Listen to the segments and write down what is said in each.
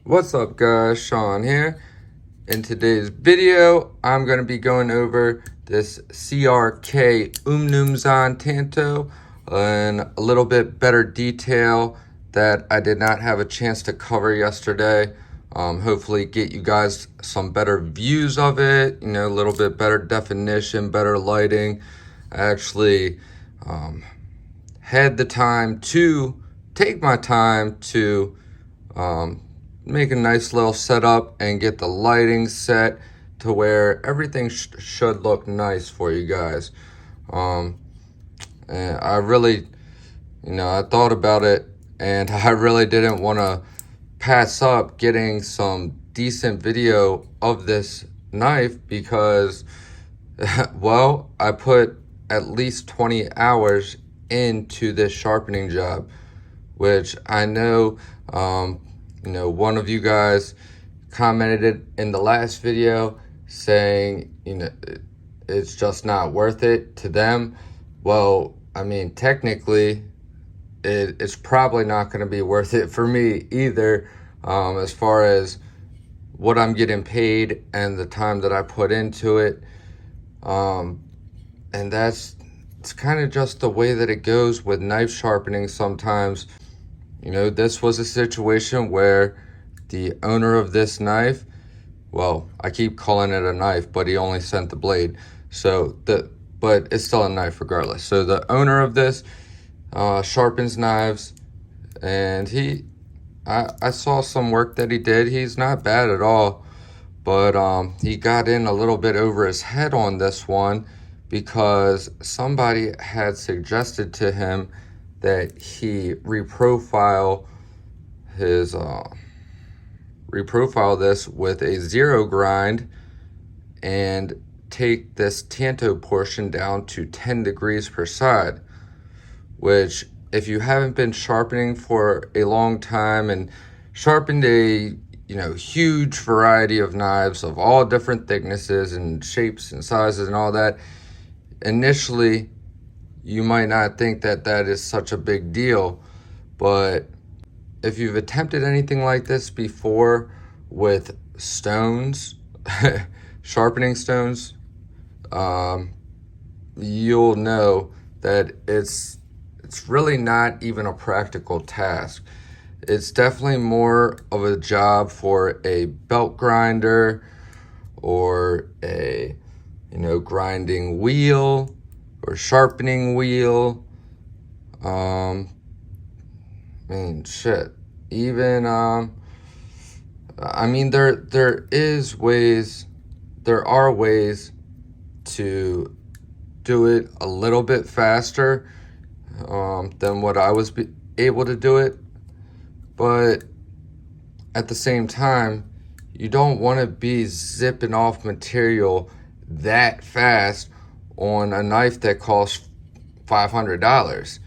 What's up guys, Sean here. In today's video, I'm going to be going over this CRK Umnumzan Tanto in a little bit better detail that I did not have a chance to cover yesterday. Hopefully get you guys some better views of it, a little bit better definition, better lighting. I actually had the time to take my time to make a nice little setup and get the lighting set to where everything should look nice for you guys. And I really, I thought about it and I really didn't want to pass up getting some decent video of this knife because, well, I put at least 20 hours into this sharpening job, which I know, one of you guys commented in the last video saying, it's just not worth it to them. Well, I mean, technically, it's probably not going to be worth it for me either, as far as what I'm getting paid and the time that I put into it. And it's kind of just the way that it goes with knife sharpening sometimes. This was a situation where the owner of this knife, well, I keep calling it a knife, but he only sent the blade. But it's still a knife regardless. So the owner of this sharpens knives, and I saw some work that he did. He's not bad at all, but he got in a little bit over his head on this one because somebody had suggested to him that he reprofile this with a zero grind and take this Tanto portion down to 10 degrees per side, which if you haven't been sharpening for a long time and sharpened a huge variety of knives of all different thicknesses and shapes and sizes and all that, initially you might not think that that is such a big deal. But if you've attempted anything like this before with stones, sharpening stones, you'll know that it's really not even a practical task. It's definitely more of a job for a belt grinder or a grinding wheel or sharpening wheel. I mean, shit. Even I mean, there are ways to do it a little bit faster than what I was able to do it, but at the same time, you don't want to be zipping off material that fast on a knife that costs $500,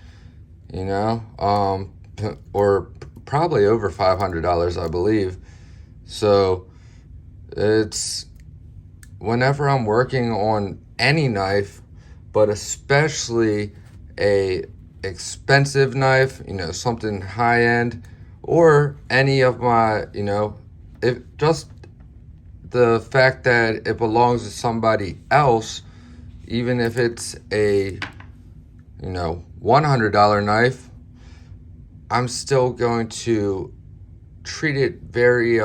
or probably over $500, I believe. So it's, whenever I'm working on any knife, but especially a expensive knife, something high end, or any of my, if just the fact that it belongs to somebody else, even if it's a $100 knife, I'm still going to treat it very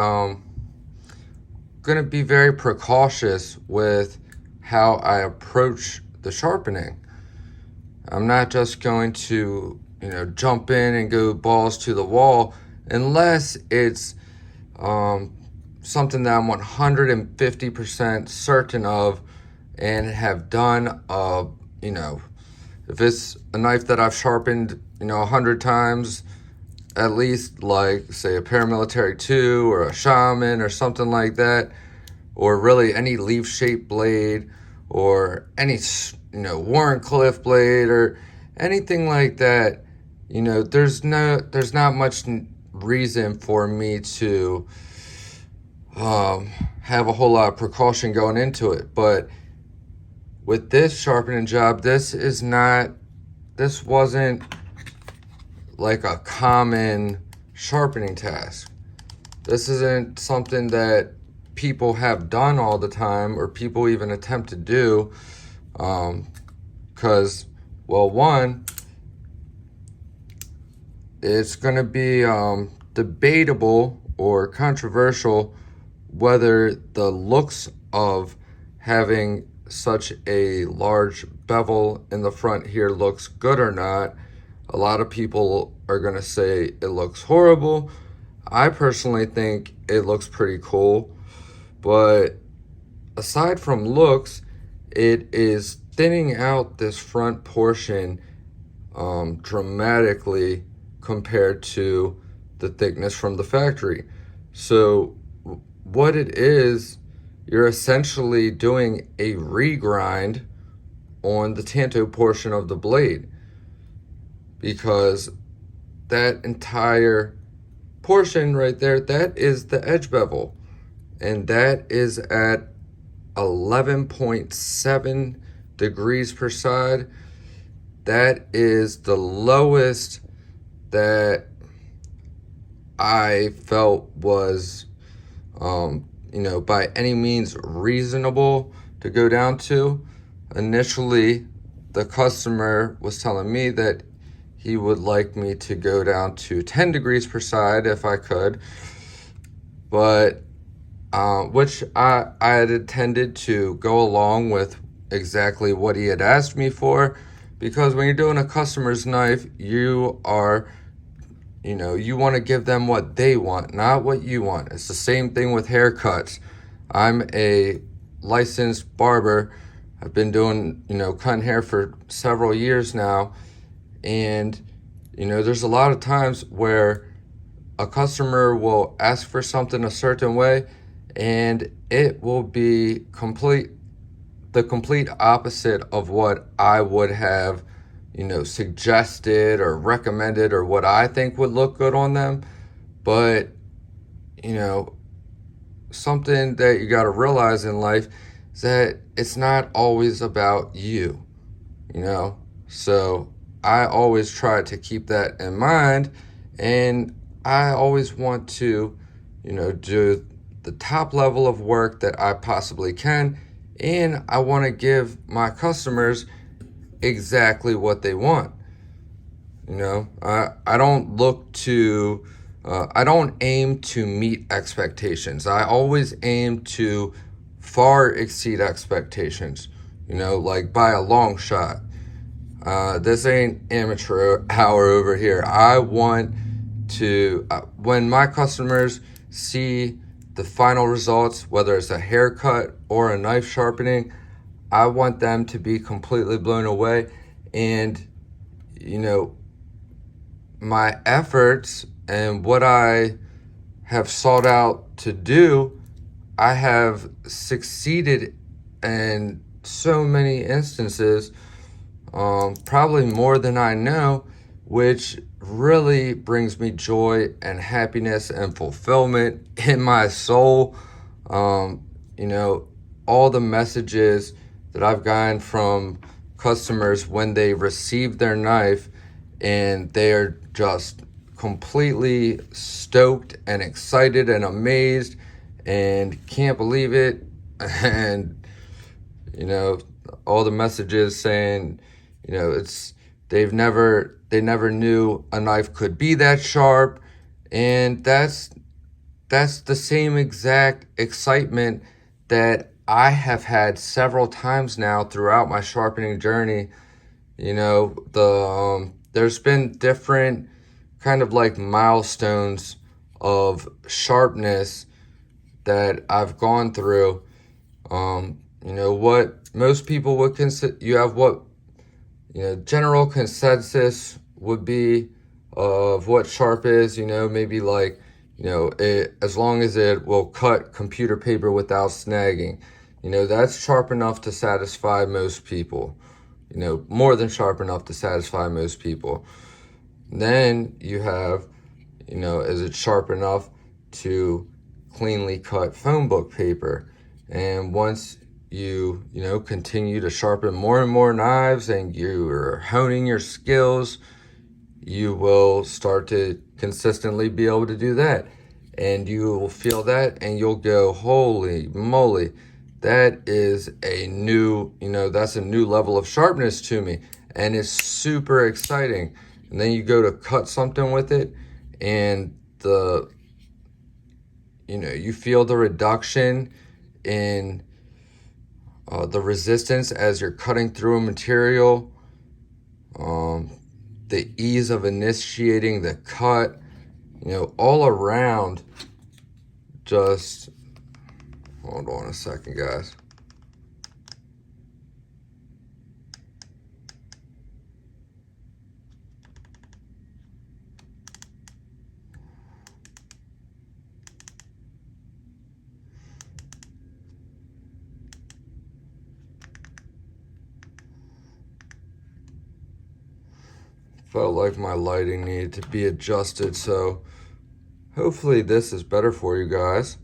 gonna be very precautious with how I approach the sharpening. I'm not just going to jump in and go balls to the wall unless it's something that I'm 150% certain of and have done. If it's a knife that I've sharpened 100 times at least, like say a paramilitary 2 or a SHAMAN or something like that, or really any leaf shaped blade or any Warncliffe blade or anything like that, there's not much reason for me to have a whole lot of precaution going into it. But with this sharpening job, this wasn't like a common sharpening task. this isn't something that people have done all the time or people even attempt to do, because, well, one, it's going to be debatable or controversial whether the looks of having such a large bevel in the front here looks good or not. A lot of people are going to say it looks horrible. I personally think it looks pretty cool, but aside from looks, it is thinning out this front portion dramatically compared to the thickness from the factory. So what it is, you're essentially doing a regrind on the Tanto portion of the blade, because that entire portion right there, that is the edge bevel, and that is at 11.7 degrees per side. That is the lowest that I felt was by any means reasonable to go down to. Initially, the customer was telling me that he would like me to go down to 10 degrees per side if I could, but which I had intended to go along with exactly what he had asked me for, because when you're doing a customer's knife, you are, you want to give them what they want, not what you want. It's the same thing with haircuts. I'm a licensed barber. I've been doing, cutting hair for several years now. And, there's a lot of times where a customer will ask for something a certain way, and it will be the complete opposite of what I would have, suggested or recommended, or what I think would look good on them. But, something that you got to realize in life is that it's not always about you, So I always try to keep that in mind, and I always want to, do the top level of work that I possibly can, and I want to give my customers exactly what they want. I don't look to, I don't aim to meet expectations. I always aim to far exceed expectations, like by a long shot. This ain't amateur hour over here. I want to, when my customers see the final results, whether it's a haircut or a knife sharpening, I want them to be completely blown away. And, my efforts and what I have sought out to do, I have succeeded in so many instances, probably more than I know, which really brings me joy and happiness and fulfillment in my soul. All the messages that I've gotten from customers when they receive their knife, and they are just completely stoked and excited and amazed and can't believe it. And, all the messages saying, they never knew a knife could be that sharp. And that's the same exact excitement that I have had several times now throughout my sharpening journey. There's been different kind of like milestones of sharpness that I've gone through. What most people would consider, you have what, general consensus would be of what sharp is, maybe like, as long as it will cut computer paper without snagging, that's sharp enough to satisfy most people, more than sharp enough to satisfy most people. Then you have, is it sharp enough to cleanly cut phone book paper? And once you continue to sharpen more and more knives and you're honing your skills, you will start to consistently be able to do that. and you will feel that and you'll go, holy moly, that is a new, that's a new level of sharpness to me, and it's super exciting. And then you go to cut something with it, and you feel the reduction in the resistance as you're cutting through a material, the ease of initiating the cut, all around. Just hold on a second, guys. Felt like my lighting needed to be adjusted, so hopefully this is better for you guys.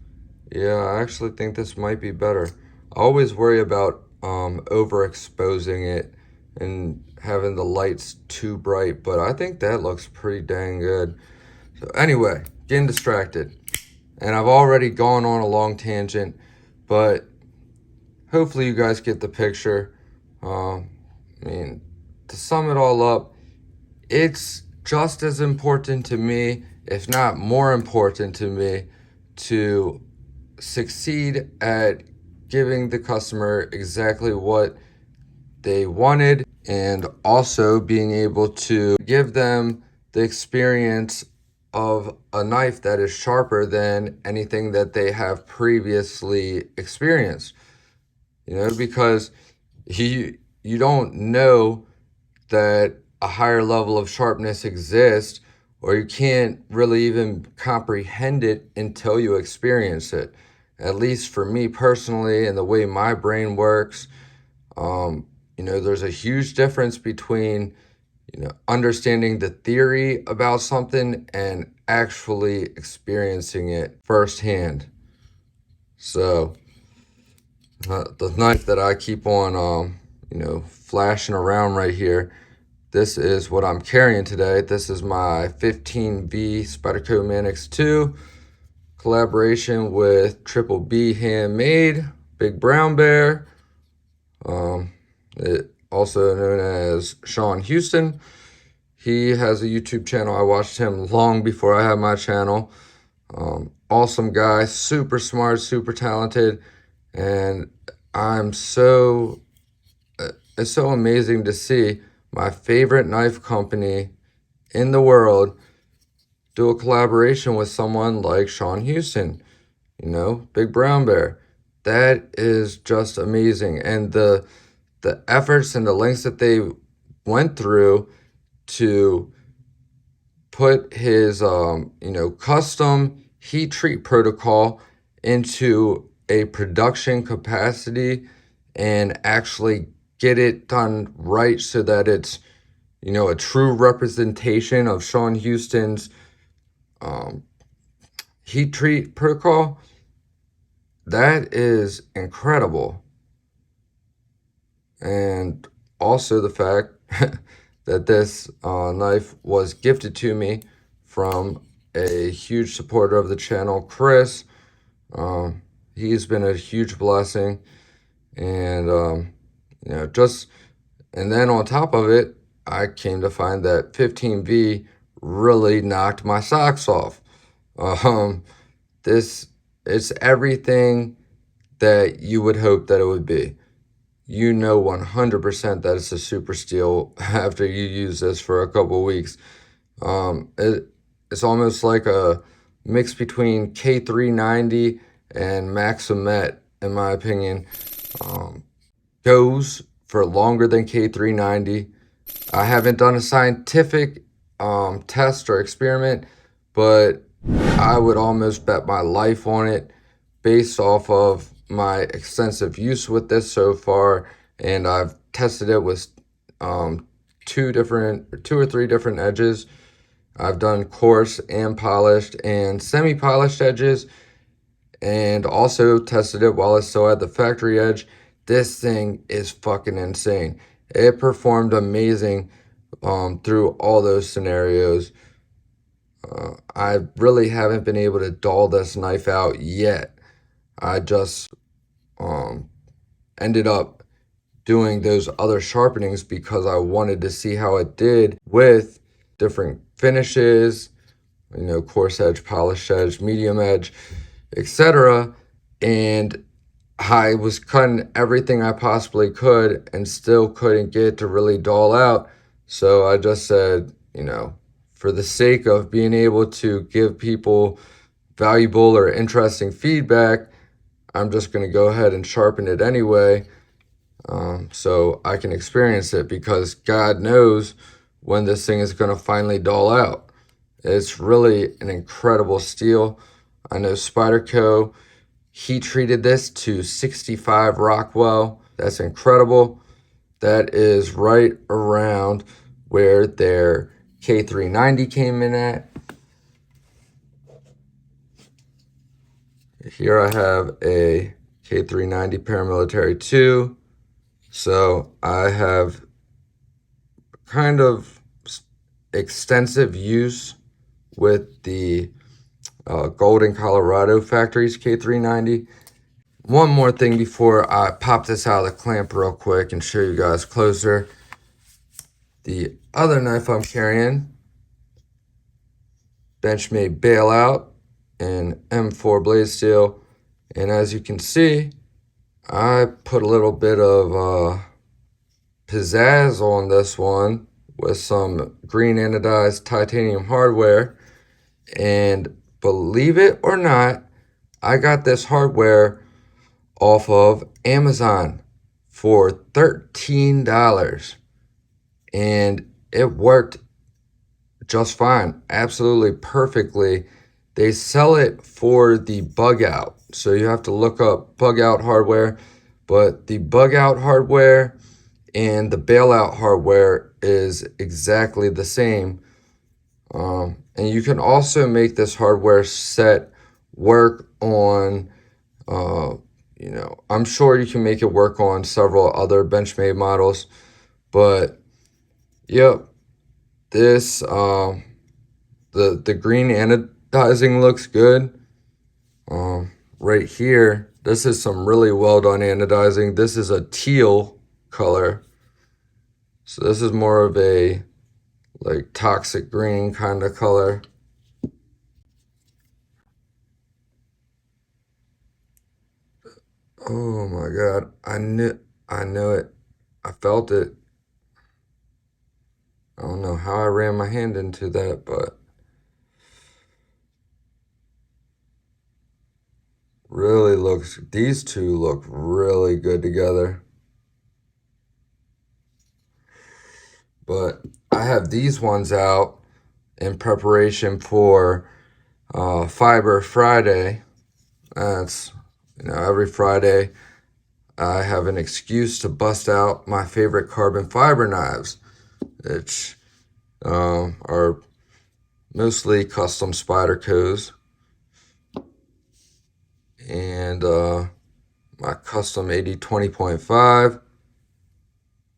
Yeah, I actually think this might be better. I always worry about overexposing it and having the lights too bright, but I think that looks pretty dang good. So anyway, getting distracted, and I've already gone on a long tangent, but hopefully you guys get the picture. I mean, to sum it all up, it's just as important to me, if not more important to me, to succeed at giving the customer exactly what they wanted, and also being able to give them the experience of a knife that is sharper than anything that they have previously experienced. Because you don't know that a higher level of sharpness exists, or you can't really even comprehend it until you experience it. At least for me personally, and the way my brain works, there's a huge difference between, understanding the theory about something and actually experiencing it firsthand. So the knife that I keep on, flashing around right here, this is what I'm carrying today. This is my 15V SPYDERCO MANIX 2 collaboration with Triple B Handmade, Big Brown Bear, also known as Sean Houston. He has a YouTube channel. I watched him long before I had my channel. Awesome guy, super smart, super talented, and it's so amazing to see my favorite knife company in the world do a collaboration with someone like Sean Houston, Big Brown Bear. That is just amazing. And the efforts and the lengths that they went through to put his, custom heat treat protocol into a production capacity and actually get it done right, so that it's, a true representation of Sean Houston's heat treat protocol. That is incredible. And also the fact that this knife was gifted to me from a huge supporter of the channel, Chris. He's been a huge blessing. And and then on top of it, I came to find that 15V really knocked my socks off. It's everything that you would hope that it would be. 100% that it's a super steel after you use this for a couple weeks. It's almost like a mix between K390 and MAXAMET, in my opinion. Goes for longer than K390. I haven't done a scientific test or experiment, but I would almost bet my life on it based off of my extensive use with this so far. And I've tested it with two or three different edges. I've done coarse and polished and semi-polished edges, and also tested it while it's still at the factory edge. This thing is fucking insane. It performed amazing through all those scenarios. I really haven't been able to dull this knife out yet. I just ended up doing those other sharpenings because I wanted to see how it did with different finishes, you know, coarse edge, polished edge, medium edge, etc. And I was cutting everything I possibly could and still couldn't get to really dull out. So I just said, you know, for the sake of being able to give people valuable or interesting feedback, I'm just going to go ahead and sharpen it anyway, so I can experience it, because God knows when this thing is going to finally dull out. It's really an incredible steel. I know SPYDERCO heat treated this to 65 Rockwell. That's incredible. That is right around where their K390 came in at. Here I have a K390 Paramilitary 2. So I have kind of extensive use with the Golden, Colorado Factory's K390. One more thing before I pop this out of the clamp real quick and show you guys closer. The other knife I'm carrying, Benchmade BAILOUT in M4 blade steel. And as you can see, I put a little bit of pizzazz on this one with some green anodized titanium hardware. And believe it or not, I got this hardware off of Amazon for $13. And it worked just fine, absolutely perfectly. They sell it for the BUGOUT, so you have to look up BUGOUT hardware, but the BUGOUT hardware and the BAILOUT hardware is exactly the same. And you can also make this hardware set work on, you know, I'm sure you can make it work on several other Benchmade models, but yep, this, the green anodizing looks good. Right here, this is some really well done anodizing. This is a teal color. So this is more of a like toxic green kind of color. Oh my God, I knew it. I felt it. I don't know how I ran my hand into that, but really looks, these two look really good together. But I have these ones out in preparation for Fiber Friday. That's, you know, every Friday I have an excuse to bust out my favorite carbon fiber knives, which are mostly custom SPYDERCOs, and my custom 80-20.5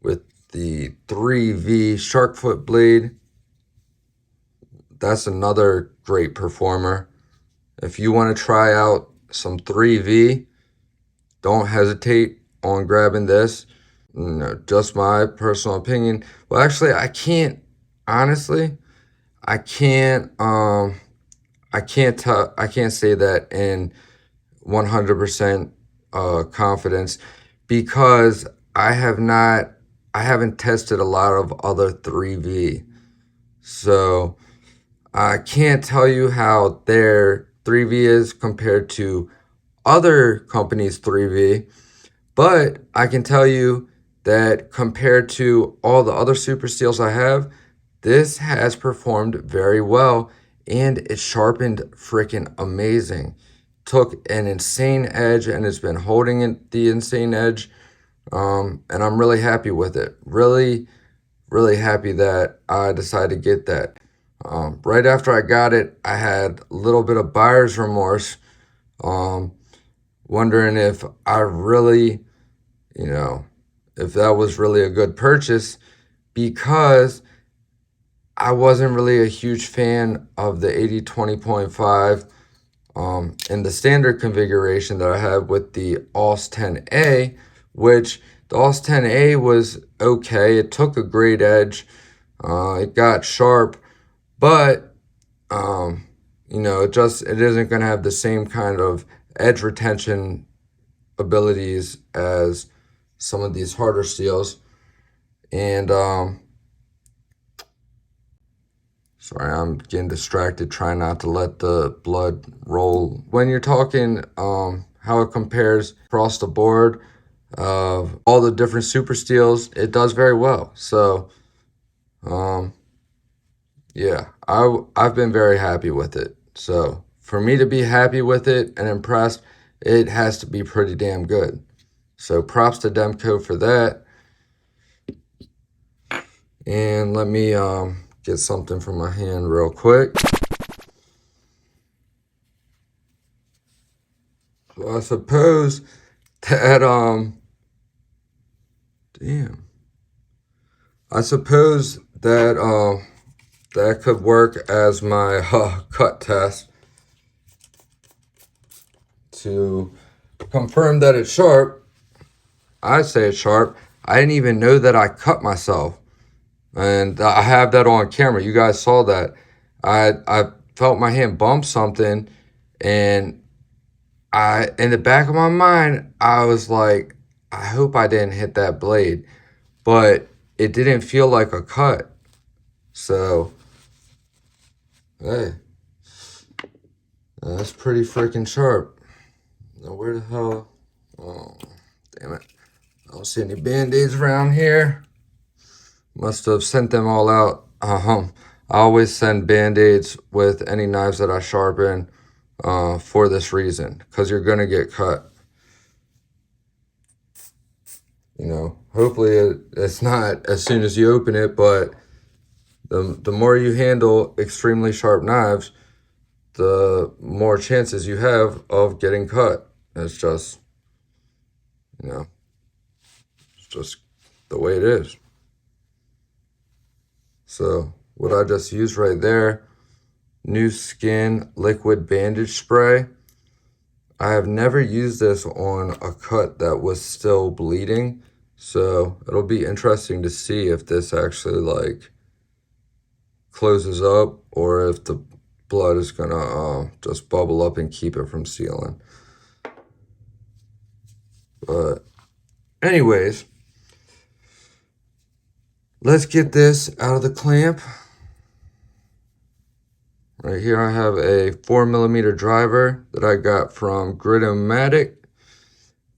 with the 3V shark foot blade. That's another great performer. If you want to try out some 3V, don't hesitate on grabbing this. You know, just my personal opinion. Well, actually, I can't, honestly, I can't say that in 100% confidence, because I haven't tested a lot of other 3V. So I can't tell you how their 3V is compared to other companies' 3V, but I can tell you that compared to all the other super steels I have, this has performed very well, and it sharpened freaking amazing. Took an insane edge and it's been holding the insane edge, and I'm really happy with it. Really happy that I decided to get that. Right after I got it, I had a little bit of buyer's remorse, wondering if I really, you know, if that was really a good purchase, because I wasn't really a huge fan of the 80-20.5 in the standard configuration that I have with the AUS 10A, which the AUS 10A was okay. It took a great edge. It got sharp, but you know, it isn't going to have the same kind of edge retention abilities as some of these harder steels. And sorry, I'm getting distracted trying not to let the blood roll. When you're talking how it compares across the board of all the different super steels, it does very well. So yeah, I've been very happy with it. So for me to be happy with it and impressed, it has to be pretty damn good. So props to Demco for that. And let me get something from my hand real quick. So I suppose that I suppose that that could work as my cut test to confirm that it's sharp. I say it's sharp. I didn't even know that I cut myself. And I have that on camera. You guys saw that. I felt my hand bump something, and in the back of my mind, I was like, I hope I didn't hit that blade. But it didn't feel like a cut. So, hey, that's pretty freaking sharp. Now, where the hell? Oh, damn it. I don't see any band-aids around here. Must have sent them all out. I always send band-aids with any knives that I sharpen for this reason, because you're going to get cut. You know, hopefully it's not as soon as you open it, but the more you handle extremely sharp knives, the more chances you have of getting cut. It's just, you know, it's just the way it is. So what I just used right there, New Skin liquid bandage spray. I have never used this on a cut that was still bleeding. So it'll be interesting to see if this actually like closes up or if the blood is gonna just bubble up and keep it from sealing. But anyways, let's get this out of the clamp. Right here I have a 4mm driver that I got from Grid-O-Matic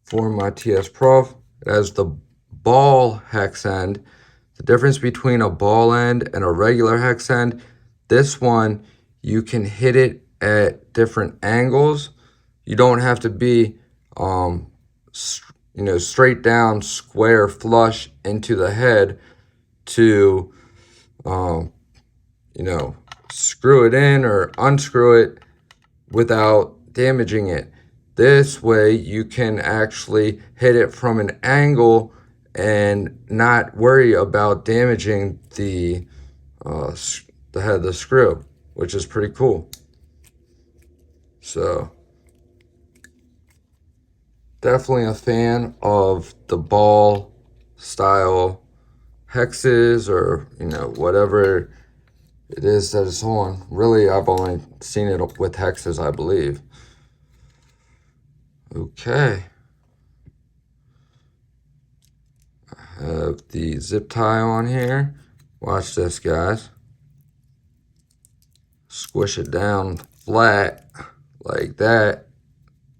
for my TSPROF. It has the ball hex end. The difference between a ball end and a regular hex end, this one, you can hit it at different angles. You don't have to be, you know, straight down, square, flush into the head to, you know, screw it in or unscrew it without damaging it. This way you can actually hit it from an angle and not worry about damaging the head of the screw, which is pretty cool. So definitely a fan of the ball style hexes, or you know, whatever it is that it's on. Really, I've only seen it with hexes, I believe. Okay. I have the zip tie on here. Watch this, guys. Squish it down flat like that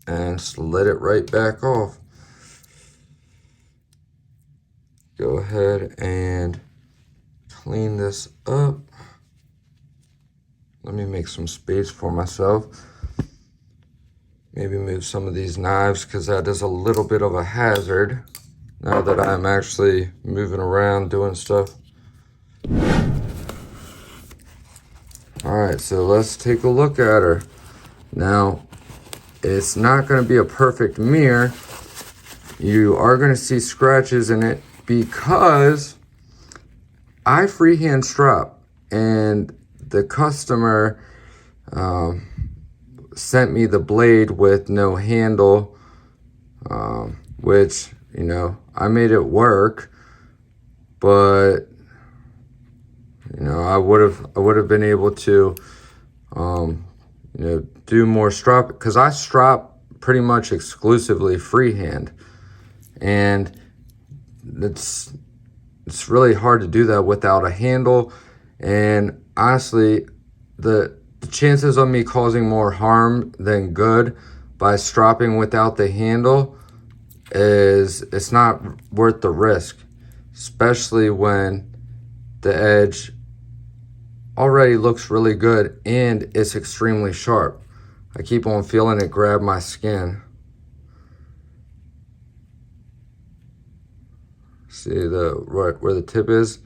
and slid it right back off. Go ahead and clean this up. Let me make some space for myself. Maybe move some of these knives, because that is a little bit of a hazard now that I'm actually moving around doing stuff. Alright, so let's take a look at her. Now, it's not going to be a perfect mirror. You are going to see scratches in it because I freehand strop. and the customer sent me the blade with no handle, which, you know, I made it work, but, you know, I would have been able to, you know, do more strop, because I strop pretty much exclusively freehand, and it's really hard to do that without a handle. And honestly, the chances of me causing more harm than good by stropping without the handle it's not worth the risk, especially when the edge already looks really good and it's extremely sharp. I keep on feeling it grab my skin. See right where the tip is?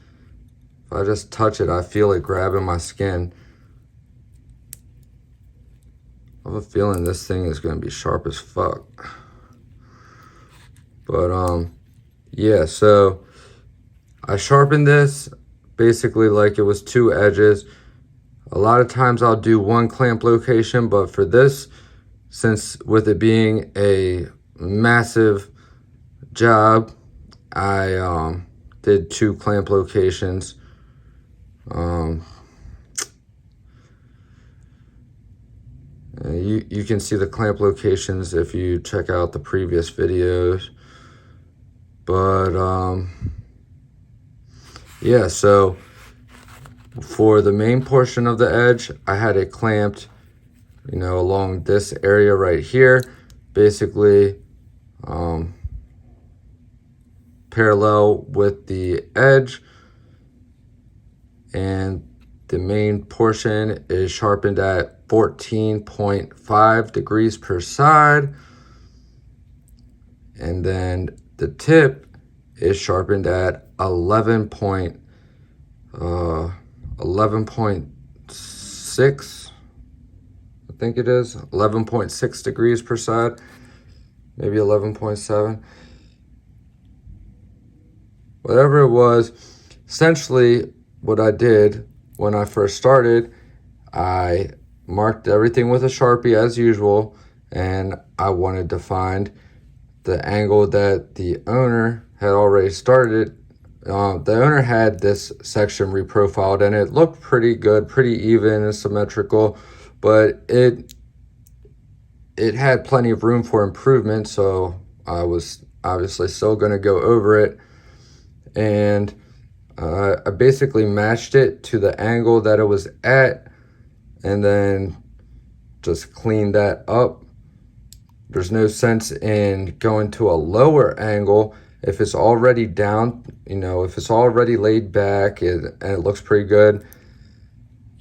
If I just touch it, I feel it grabbing my skin. I have a feeling this thing is going to be sharp as fuck. But yeah, so I sharpened this basically like it was 2 edges. A lot of times I'll do 1 clamp location, but for this, since with it being a massive job, I did 2 clamp locations. You can see the clamp locations if you check out the previous videos. But yeah, so for the main portion of the edge, I had it clamped, you know, along this area right here, basically parallel with the edge, and the main portion is sharpened at 14.5 degrees per side, and then the tip is sharpened at 11.6, I think it is 11.6 degrees per side, maybe 11.7, whatever it was. Essentially what I did when I first started, I marked everything with a Sharpie as usual, and I wanted to find the angle that the owner had already started. The owner had this section reprofiled, and it looked pretty good, pretty even and symmetrical, but it had plenty of room for improvement, so I was obviously still going to go over it. And I basically matched it to the angle that it was at, and then just cleaned that up. There's no sense in going to a lower angle if it's already down, you know, if it's already laid back and it looks pretty good.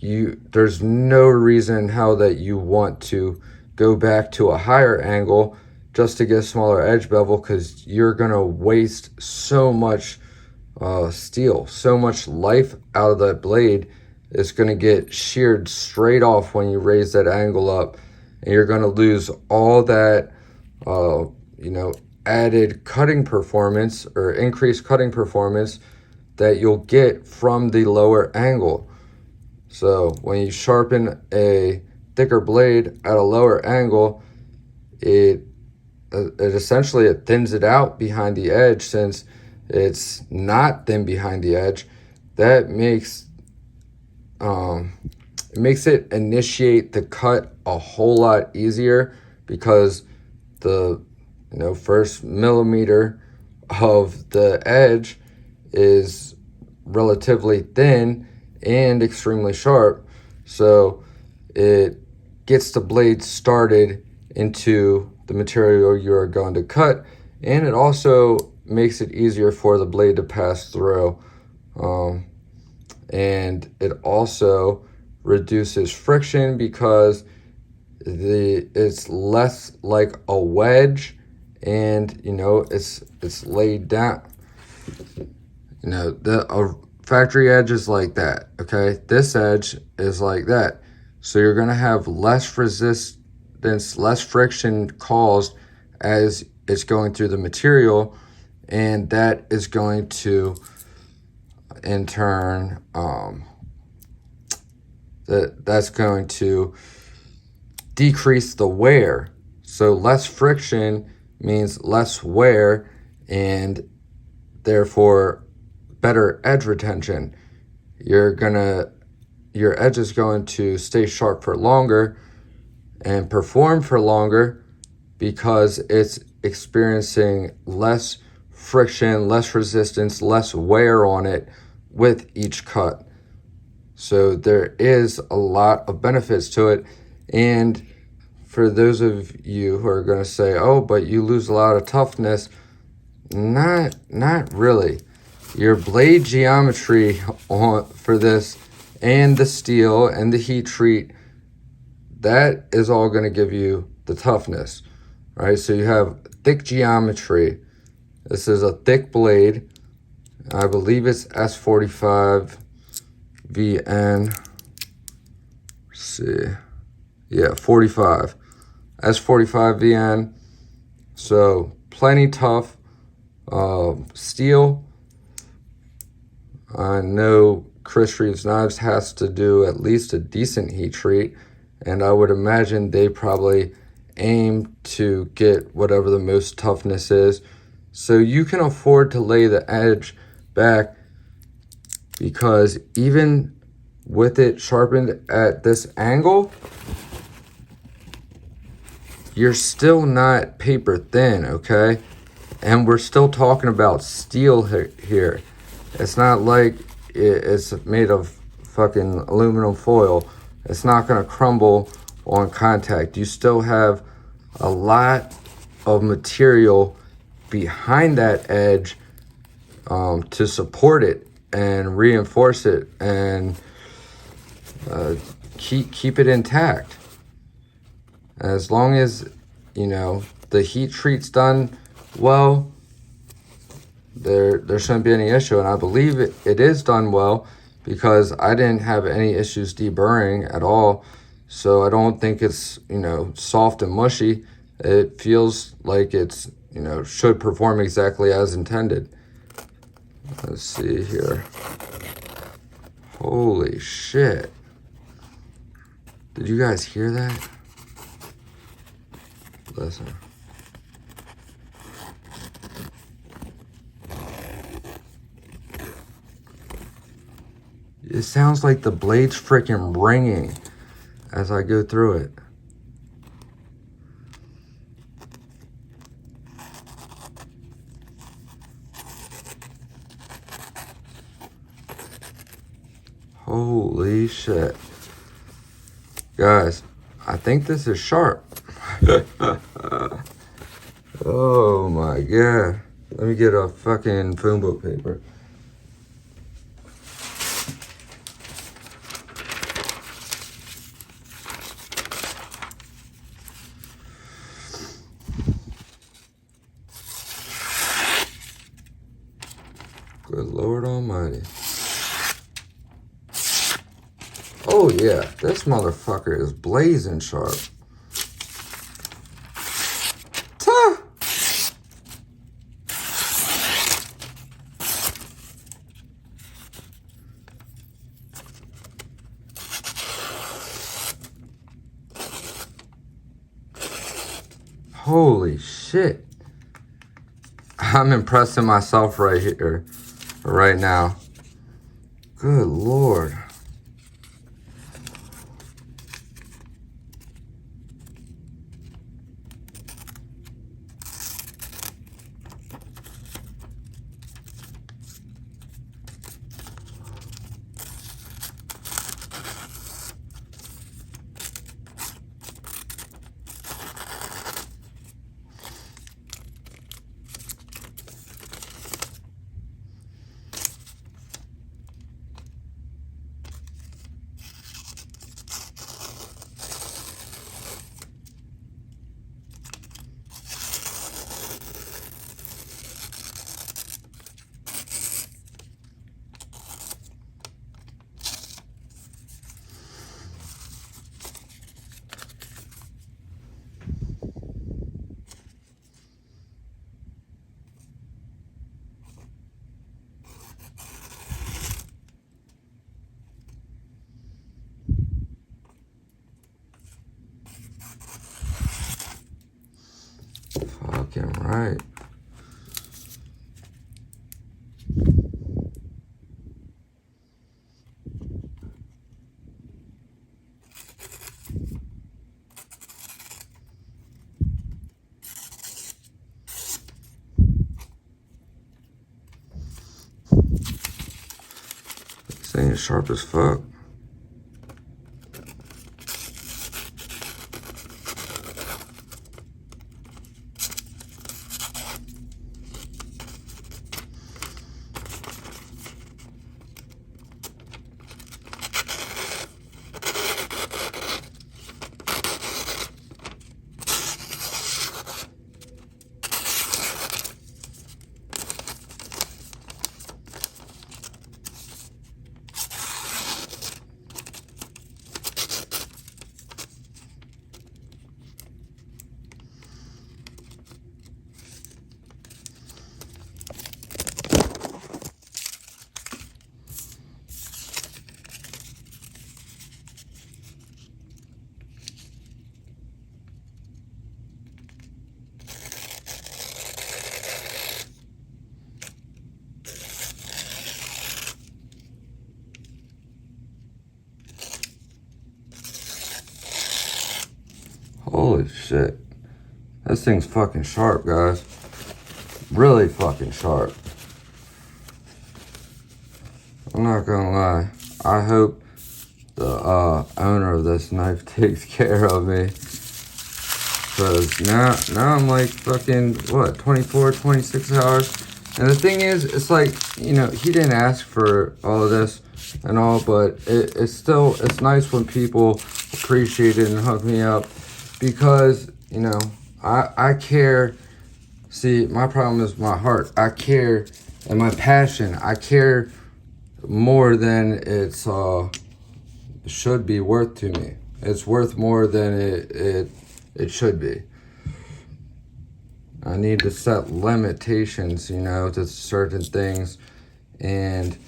There's no reason how that you want to go back to a higher angle just to get a smaller edge bevel, because you're gonna waste so much steel, so much life out of that blade. It's gonna get sheared straight off when you raise that angle up, and you're gonna lose all that you know, added cutting performance or increased cutting performance that you'll get from the lower angle. So when you sharpen a thicker blade at a lower angle, it essentially thins it out behind the edge. Since it's not thin behind the edge, that makes it initiate the cut a whole lot easier, because the first millimeter of the edge is relatively thin and extremely sharp, so it gets the blade started into the material you're going to cut, and it also makes it easier for the blade to pass through, and it also reduces friction because it's less like a wedge, and it's laid down. The factory edge is like that, okay? This edge is like that, so you're gonna have less resistance, less friction caused as it's going through the material, and that is going to in turn that's going to decrease the wear. So less friction means less wear and therefore better edge retention. Your edge is going to stay sharp for longer and perform for longer because it's experiencing less friction, less resistance, less wear on it with each cut. So there is a lot of benefits to it. And for those of you who are going to say, oh, but you lose a lot of toughness, not really. Your blade geometry for this and the steel and the heat treat, that is all going to give you the toughness, right? So you have thick geometry. This is a thick blade. I believe it's S45 VN. Let's see. Yeah, 45. S45 VN. So plenty tough. Steel. I know Chris Reeves Knives has to do at least a decent heat treat, and I would imagine they probably aim to get whatever the most toughness is. So you can afford to lay the edge back, because even with it sharpened at this angle, you're still not paper thin, okay? And we're still talking about steel here. It's not like it's made of fucking aluminum foil. It's not gonna crumble on contact. You still have a lot of material behind that edge to support it and reinforce it and keep it intact. As long as, you know, the heat treat's done well, there shouldn't be any issue. And I believe it is done well, because I didn't have any issues deburring at all. So I don't think it's, you know, soft and mushy. It feels like it's, you know, should perform exactly as intended. Let's see here. Holy shit. Did you guys hear that? Listen. It sounds like the blade's freaking ringing as I go through it. Holy shit. Guys, I think this is sharp. Oh my god. Let me get a fucking phone book paper. Good Lord Almighty. Oh yeah, this motherfucker is blazing sharp. Ta! Holy shit. I'm impressing myself right here, right now. Good Lord. Fucking right. This ain't sharp as fuck. Holy shit. This thing's fucking sharp, guys. Really fucking sharp. I'm not gonna lie. I hope the owner of this knife takes care of me. Because now I'm like fucking, what, 24, 26 hours? And the thing is, it's like, you know, he didn't ask for all of this and all, but it's nice when people appreciate it and hook me up. Because, you know, I care. See, my problem is my heart. I care, and my passion. I care more than it's should be worth to me. It's worth more than it should be. I need to set limitations, you know, to certain things, and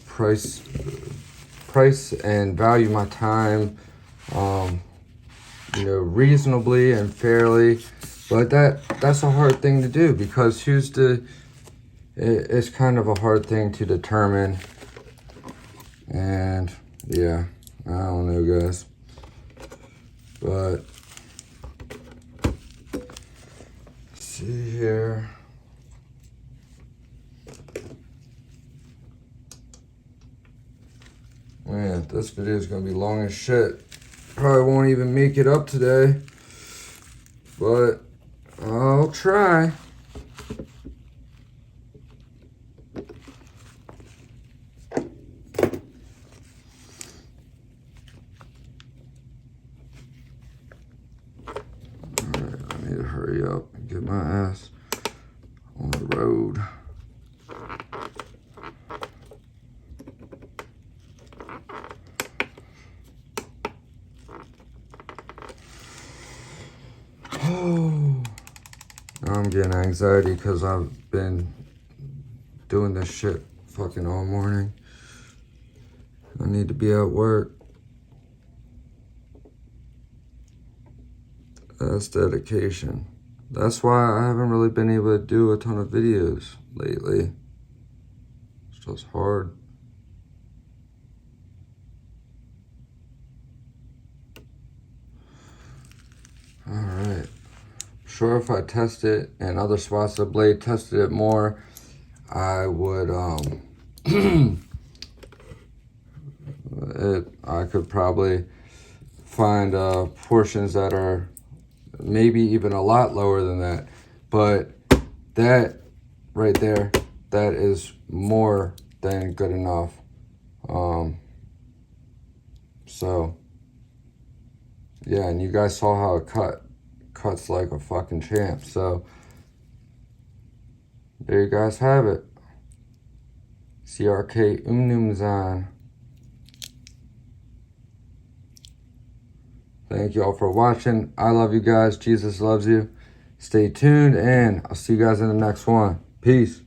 price and value my time. You know, reasonably and fairly, but that's a hard thing to do, because it's kind of a hard thing to determine. And yeah, I don't know, guys, but let's see here. Man, this video is gonna be long as shit. Probably won't even make it up today, but I'll try. Alright, I need to hurry up and get my ass on the road. I'm getting anxiety because I've been doing this shit fucking all morning. I need to be at work. That's dedication. That's why I haven't really been able to do a ton of videos lately. It's just hard. All right. Sure, if I test it and other spots of the blade tested it more, I would I could probably find portions that are maybe even a lot lower than that, but that right there, that is more than good enough. So yeah, and you guys saw how it cuts like a fucking champ. So there you guys have it. CRK Umnumzan. Thank you all for watching. I love you guys. Jesus loves you. Stay tuned, and I'll see you guys in the next one. Peace.